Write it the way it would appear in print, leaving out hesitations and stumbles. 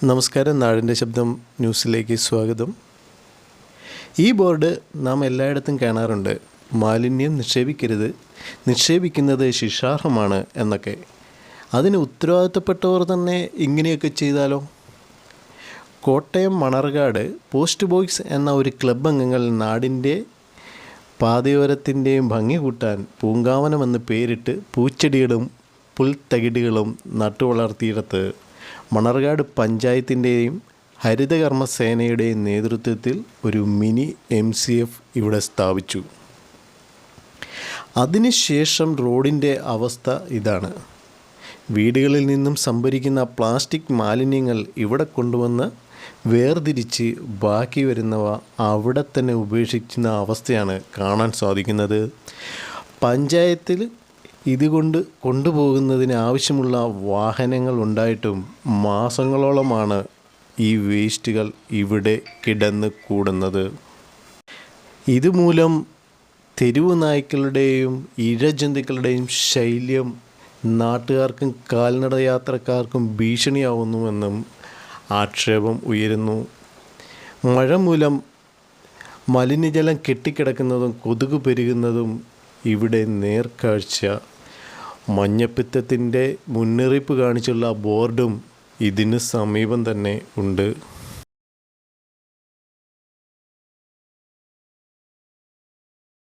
നമസ്കാരം. നാടിൻ്റെ ശബ്ദം ന്യൂസിലേക്ക് സ്വാഗതം. ഈ ബോർഡ് നാം എല്ലായിടത്തും കാണാറുണ്ട്. മാലിന്യം നിക്ഷേപിക്കരുത്, നിക്ഷേപിക്കുന്നത് ശിക്ഷാർഹമാണ് എന്നൊക്കെ. അതിന് ഉത്തരവാദിത്തപ്പെട്ടവർ തന്നെ ഇങ്ങനെയൊക്കെ ചെയ്താലോ? കോട്ടയം മണർകാട് പോസ്റ്റ് ബോയ്സ് എന്ന ഒരു ക്ലബ് അംഗങ്ങൾ നാടിൻ്റെ പാതയോരത്തിൻ്റെയും ഭംഗി കൂട്ടാൻ പൂങ്കാവനമെന്ന് പേരിട്ട് പൂച്ചെടികളും പുൽത്തകിടുകളും നട്ടുവളർത്തിയിടത്ത് മണർകാട് പഞ്ചായത്തിൻ്റെയും ഹരിതകർമ്മസേനയുടെയും നേതൃത്വത്തിൽ ഒരു മിനി MCF ഇവിടെ സ്ഥാപിച്ചു. അതിനുശേഷം റോഡിൻ്റെ അവസ്ഥ ഇതാണ്. വീടുകളിൽ നിന്നും സംഭരിക്കുന്ന പ്ലാസ്റ്റിക് മാലിന്യങ്ങൾ ഇവിടെ കൊണ്ടുവന്ന് വേർതിരിച്ച് ബാക്കി വരുന്നവ അവിടെ തന്നെ ഉപേക്ഷിക്കുന്ന അവസ്ഥയാണ് കാണാൻ സാധിക്കുന്നത്. പഞ്ചായത്തിൽ ഇതുകൊണ്ട് കൊണ്ടുപോകുന്നതിന് ആവശ്യമുള്ള വാഹനങ്ങൾ ഉണ്ടായിട്ടും മാസങ്ങളോളമാണ് ഈ വേസ്റ്റുകൾ ഇവിടെ കിടന്ന് കൂടുന്നത്. ഇതുമൂലം തെരുവ് നായ്ക്കളുടെയും ഇഴജന്തുക്കളുടെയും ശല്യം നാട്ടുകാർക്കും കാൽനട യാത്രക്കാർക്കും ഭീഷണിയാവുന്നുവെന്നും ആക്ഷേപം ഉയരുന്നു. മഴ മൂലം മലിനജലം കെട്ടിക്കിടക്കുന്നതും കൊതുക് പെരുകുന്നതും ഇവിടെ നേർക്കാഴ്ച. മഞ്ഞപ്പിത്തത്തിൻ്റെ മുന്നറിയിപ്പ് കാണിച്ചുള്ള ബോർഡും ഇതിന് സമീപം തന്നെ ഉണ്ട്.